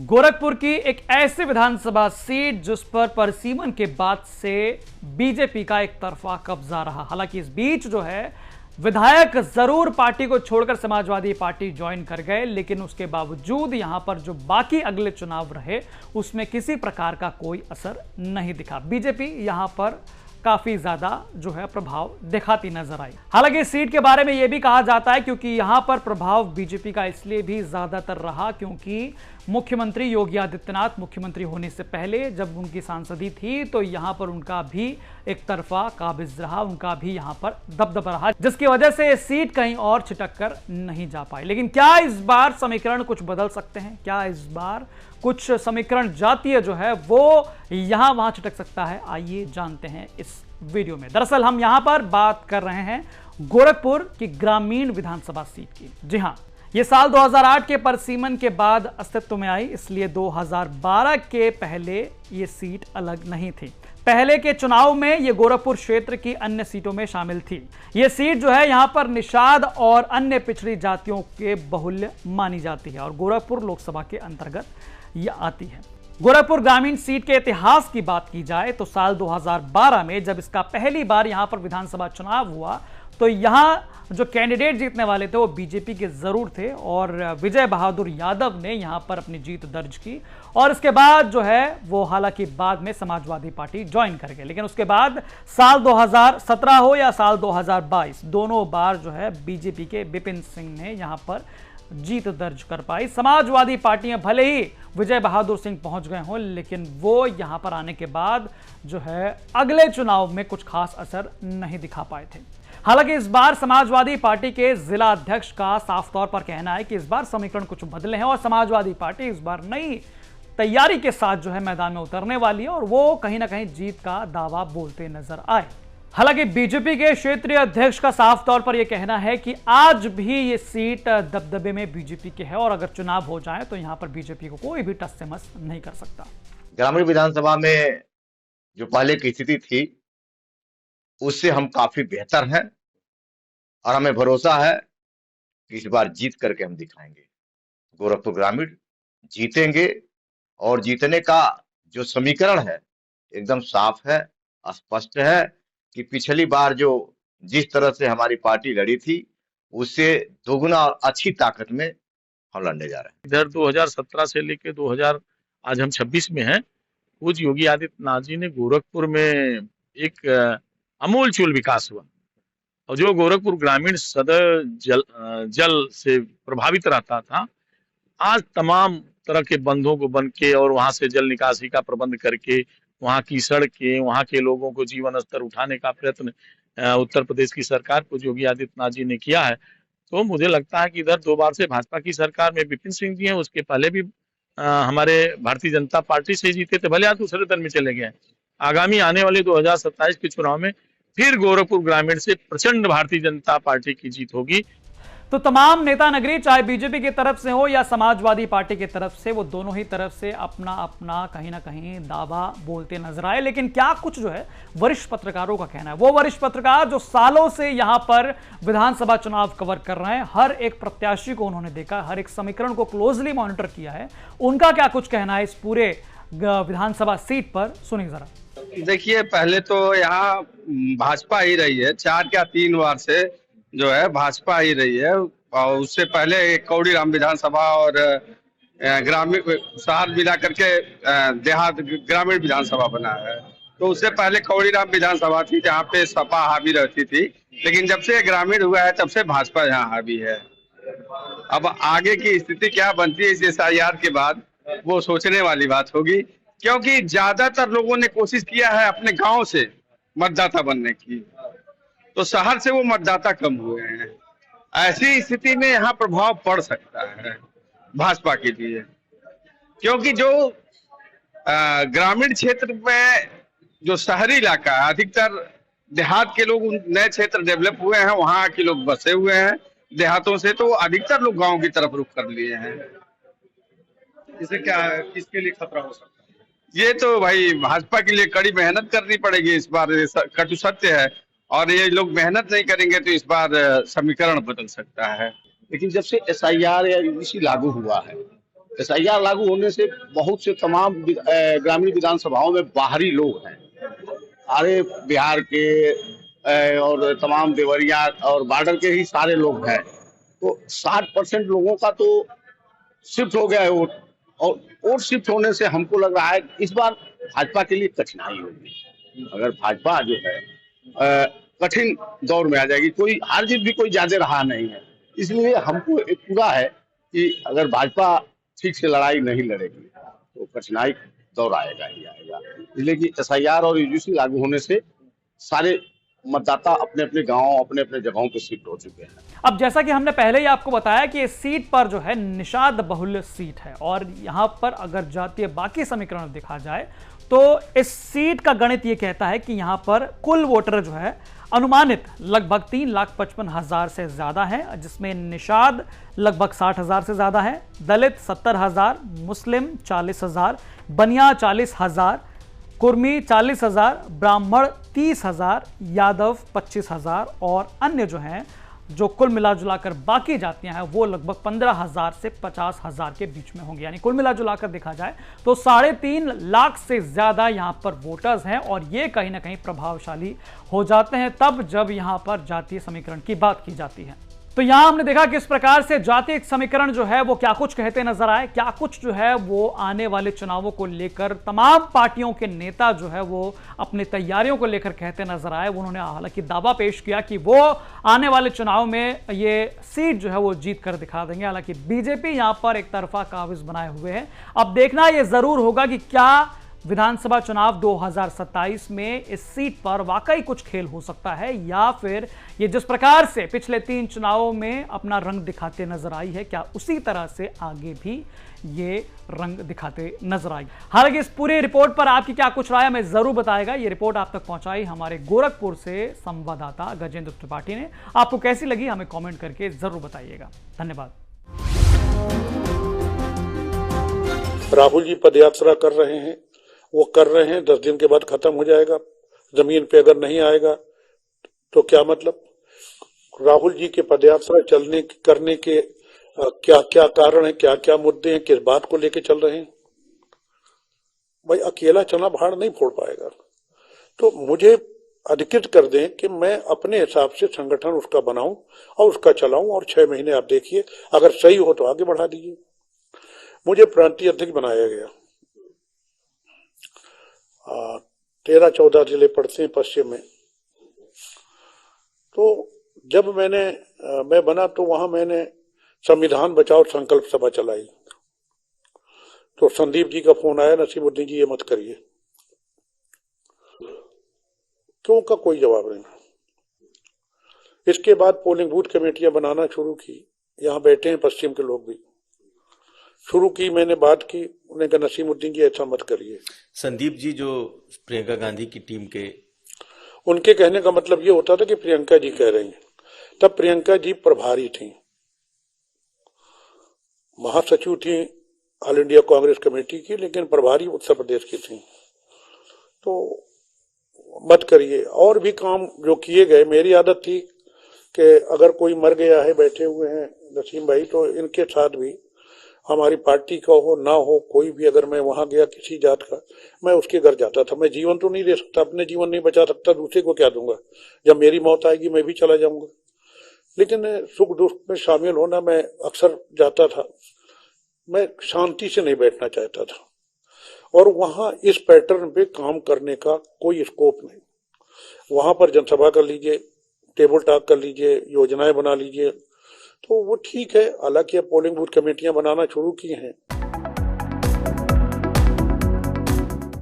गोरखपुर की एक ऐसी विधानसभा सीट जिस पर परसीमन के बाद से बीजेपी का एक तरफा कब्जा रहा। हालांकि इस बीच जो है विधायक जरूर पार्टी को छोड़कर समाजवादी पार्टी ज्वाइन कर गए, लेकिन उसके बावजूद यहां पर जो बाकी अगले चुनाव रहे उसमें किसी प्रकार का कोई असर नहीं दिखा। बीजेपी यहां पर काफी ज्यादा जो है प्रभाव दिखाती नजर आई। हालांकि इस सीट के बारे में यह भी कहा जाता है क्योंकि यहां पर प्रभाव बीजेपी का इसलिए भी ज्यादातर रहा क्योंकि मुख्यमंत्री योगी आदित्यनाथ मुख्यमंत्री होने से पहले जब उनकी सांसदी थी तो यहां पर उनका भी एक तरफा काबिज रहा, उनका भी यहां पर दबदबा रहा, जिसकी वजह से ये सीट कहीं और छिटक कर नहीं जा पाई। लेकिन क्या इस बार समीकरण कुछ बदल सकते हैं? क्या इस बार कुछ समीकरण जातीय जो है वो यहां वहां छिटक सकता है? आइए जानते हैं इस वीडियो में। दरअसल हम यहां पर बात कर रहे हैं गोरखपुर की ग्रामीण विधानसभा सीट की। जी हां, यह साल 2008 के परसीमन के बाद अस्तित्व में आई, इसलिए 2012 के पहले यह सीट अलग नहीं थी। पहले के चुनाव में यह गोरखपुर क्षेत्र की अन्य सीटों में शामिल थी। यह सीट जो है यहां पर निषाद और अन्य पिछड़ी जातियों के बहुल्य मानी जाती है और गोरखपुर लोकसभा के अंतर्गत यह आती है। गोरखपुर ग्रामीण सीट के इतिहास की बात की जाए तो साल 2012 में जब इसका पहली बार यहां पर विधानसभा चुनाव हुआ तो यहां जो कैंडिडेट जीतने वाले थे वो बीजेपी के जरूर थे और विजय बहादुर यादव ने यहां पर अपनी जीत दर्ज की और इसके बाद जो है वो हालांकि बाद में समाजवादी पार्टी ज्वाइन कर गए। लेकिन उसके बाद साल 2017 हो या साल 2022 दोनों बार जो है बीजेपी के विपिन सिंह ने यहां पर जीत दर्ज कर पाई। समाजवादी पार्टियां भले ही विजय बहादुर सिंह पहुंच गए हों लेकिन वो यहां पर आने के बाद जो है अगले चुनाव में कुछ खास असर नहीं दिखा पाए थे। हालांकि इस बार समाजवादी पार्टी के जिला अध्यक्ष का साफ तौर पर कहना है कि इस बार समीकरण कुछ बदले हैं और समाजवादी पार्टी इस बार नई तैयारी के साथ जो है मैदान में उतरने वाली है और वो कहीं ना कहीं जीत का दावा बोलते नजर आए। हालांकि बीजेपी के क्षेत्रीय अध्यक्ष का साफ तौर पर यह कहना है कि आज भी ये सीट दबदबे में बीजेपी की है और अगर चुनाव हो जाए तो यहां पर बीजेपी को कोई भी टस से मस नहीं कर सकता। ग्रामीण विधानसभा में जो पहले की स्थिति थी उससे हम काफी बेहतर हैं और हमें भरोसा है कि इस बार जीत करके हम दिखाएंगे। गोरखपुर ग्रामीण जीतेंगे और जीतने का जो समीकरण है एकदम साफ है, स्पष्ट है कि पिछली बार जो जिस तरह से हमारी पार्टी लड़ी थी उससे दोगुना और अच्छी ताकत में हम लड़ने जा रहे हैं। इधर 2017 से लेके 2000 आज हम 26 में हैं। पूज्य योगी आदित्यनाथ जी ने गोरखपुर में एक अमूल चूल विकास हुआ और जो गोरखपुर ग्रामीण सदैव जल से प्रभावित रहता था, आज तमाम तरह के बंधों को बन के और वहां से जल निकासी का प्रबंध करके वहां की सड़कें, वहां के लोगों को जीवन स्तर उठाने का प्रयत्न उत्तर प्रदेश की सरकार को योगी आदित्यनाथ जी ने किया है। तो मुझे लगता है कि इधर 2 बार से भाजपा की सरकार में विपिन सिंह जी हैं, उसके पहले भी हमारे भारतीय जनता पार्टी से जीते थे, भले आज दूसरे दल में चले गए। आगामी आने वाले 2027 के चुनाव में फिर गोरखपुर ग्रामीण से प्रचंड भारतीय जनता पार्टी की जीत होगी। तो तमाम नेता नगरी चाहे बीजेपी की तरफ से हो या समाजवादी पार्टी की तरफ से, वो दोनों ही तरफ से अपना अपना कहीं ना कहीं दावा बोलते नजर आए। लेकिन क्या कुछ जो है वरिष्ठ पत्रकारों का कहना है, वो वरिष्ठ पत्रकार जो सालों से यहां पर विधानसभा चुनाव कवर कर रहे हैं, हर एक प्रत्याशी को उन्होंने देखा, हर एक समीकरण को क्लोजली मॉनिटर किया है, उनका क्या कुछ कहना है इस पूरे विधानसभा सीट पर, सुनिए जरा। देखिए, पहले तो यहाँ भाजपा ही रही है, 4 या 3 बार से जो है भाजपा ही रही है और उससे पहले कौड़ी राम विधानसभा और ग्रामीण शहर मिला करके देहात ग्रामीण विधानसभा बना है। तो उससे पहले कौड़ी राम विधानसभा थी जहाँ पे सपा हावी रहती थी, लेकिन जब से ग्रामीण हुआ है तब से भाजपा यहाँ हावी है। अब आगे की स्थिति क्या बनती है इस SIR के बाद वो सोचने वाली बात होगी, क्योंकि ज्यादातर लोगों ने कोशिश किया है अपने गांव से मतदाता बनने की, तो शहर से वो मतदाता कम हुए हैं। ऐसी स्थिति में यहाँ प्रभाव पड़ सकता है भाजपा के लिए, क्योंकि जो ग्रामीण क्षेत्र में जो शहरी इलाका है, अधिकतर देहात के लोग नए क्षेत्र डेवलप हुए हैं, वहां के लोग बसे हुए हैं देहातों से, तो अधिकतर लोग गांव की तरफ रुख कर लिए हैं। इसे क्या किसके लिए खतरा हो सकता है? ये तो भाई भाजपा के लिए कड़ी मेहनत करनी पड़ेगी इस बार, कटु सत्य है, और ये लोग मेहनत नहीं करेंगे तो इस बार समीकरण बदल सकता है। लेकिन जब से SIR या UBC लागू हुआ है SIR लागू होने से बहुत से तमाम ग्रामीण विधानसभाओं में बाहरी लोग हैं, सारे बिहार के और तमाम देवरिया और बॉर्डर के ही सारे लोग हैं। तो 60% लोगों का तो शिफ्ट हो गया है वोट, और वोट शिफ्ट होने से हमको लग रहा है इस बार भाजपा के लिए कठिनाई होगी। अगर भाजपा जो है कठिन दौर में आ जाएगी, कोई हार जीत भी कोई ज्यादा रहा नहीं है, इसलिए हमको एक पूरा है कि अगर भाजपा ठीक से लड़ाई नहीं लड़ेगी तो कठिनाई दौर आएगा ही आएगा। इसलिए कि SIR और UGC लागू होने से सारे मतदाता अपने अपने गांव अपने अपने जगहों पे शिफ्ट हो चुके हैं। अब जैसा कि हमने पहले ही आपको बताया कि इस सीट पर जो है निषाद बहुल्य सीट है, और यहां पर अगर जातीय बाकी समीकरण देखा जाए तो इस सीट का गणित यह कहता है कि यहां पर कुल वोटर जो है अनुमानित लगभग 3,55,000 से ज्यादा है, जिसमें निषाद लगभग 60,000 से ज्यादा है, दलित 70,000, मुस्लिम 40,000, बनिया 40,000, कुर्मी 40,000, ब्राह्मण 30,000, यादव 25,000 और अन्य जो हैं जो कुल मिलाजुलाकर बाकी जातियां हैं वो लगभग 15,000 से 50,000 के बीच में होंगी। यानी कुल मिलाजुलाकर देखा जाए तो 3.5 लाख से ज्यादा यहां पर वोटर्स हैं, और ये कहीं ना कहीं प्रभावशाली हो जाते हैं तब जब यहां पर जातीय समीकरण की बात की जाती है। तो यहां हमने देखा किस प्रकार से जातीय समीकरण जो है वो क्या कुछ कहते नजर आए, क्या कुछ जो है वो आने वाले चुनावों को लेकर तमाम पार्टियों के नेता जो है वो अपनी तैयारियों को लेकर कहते नजर आए। उन्होंने हालांकि दावा पेश किया कि वो आने वाले चुनाव में ये सीट जो है वो जीत कर दिखा देंगे। हालांकि बीजेपी यहां पर एक तरफा काबिज बनाए हुए है। अब देखना यह जरूर होगा कि क्या विधानसभा चुनाव 2027 में इस सीट पर वाकई कुछ खेल हो सकता है, या फिर ये जिस प्रकार से पिछले 3 चुनावों में अपना रंग दिखाते नजर आई है क्या उसी तरह से आगे भी ये रंग दिखाते नजर आएगी। हालांकि इस पूरी रिपोर्ट पर आपकी क्या कुछ राय हमें जरूर बताएगा। ये रिपोर्ट आप तक पहुंचाई हमारे गोरखपुर से संवाददाता गजेंद्र त्रिपाठी ने। आपको कैसी लगी हमें कॉमेंट करके जरूर बताइएगा। धन्यवाद। राहुल जी पदयात्रा कर रहे हैं, वो कर रहे हैं, 10 दिन के बाद खत्म हो जाएगा। जमीन पे अगर नहीं आएगा तो क्या मतलब? राहुल जी के पदयात्रा करने के क्या क्या कारण है, क्या क्या मुद्दे हैं, किस बात को लेके चल रहे हैं? भाई अकेला चना भाड़ नहीं फोड़ पाएगा। तो मुझे अधिकृत कर दें कि मैं अपने हिसाब से संगठन उसका बनाऊं और उसका चलाऊं, और 6 महीने आप देखिए, अगर सही हो तो आगे बढ़ा दीजिए। मुझे प्रांतीय अध्यक्ष बनाया गया। 13-14 जिले पड़ते हैं पश्चिम में। तो जब मैं बना तो वहां मैंने संविधान बचाओ संकल्प सभा चलाई। तो संदीप जी का फोन आया, नसीमुद्दीन जी ये मत करिए। क्यों का कोई जवाब नहीं। इसके बाद पोलिंग बूथ कमेटियां बनाना शुरू की। यहाँ बैठे हैं पश्चिम के लोग भी। शुरू की, मैंने बात की, उन्होंने कहा नसीमुद्दीन जी ऐसा मत करिए। संदीप जी जो प्रियंका गांधी की टीम के, उनके कहने का मतलब ये होता था कि प्रियंका जी कह रही हैं। तब प्रियंका जी प्रभारी थी, महासचिव थी ऑल इंडिया कांग्रेस कमेटी की, लेकिन प्रभारी उत्तर प्रदेश की थी। तो मत करिए। और भी काम जो किए गए, मेरी आदत थी कि अगर कोई मर गया है, बैठे हुए हैं नसीम भाई, तो इनके साथ भी हमारी पार्टी का हो ना हो कोई भी, अगर मैं वहां गया किसी जात का, मैं उसके घर जाता था। मैं जीवन तो नहीं दे सकता, अपने जीवन नहीं बचा सकता, दूसरे को क्या दूंगा? जब मेरी मौत आएगी मैं भी चला जाऊंगा। लेकिन सुख दुख में शामिल होना मैं अक्सर जाता था। मैं शांति से नहीं बैठना चाहता था, और वहां इस पैटर्न पे काम करने का कोई स्कोप नहीं। वहां पर जनसभा कर लीजिए, टेबल टॉक कर लीजिए, योजनाएं बना लीजिए, तो वो ठीक है। हालांकि अब पोलिंग बूथ कमेटियां बनाना शुरू की हैं,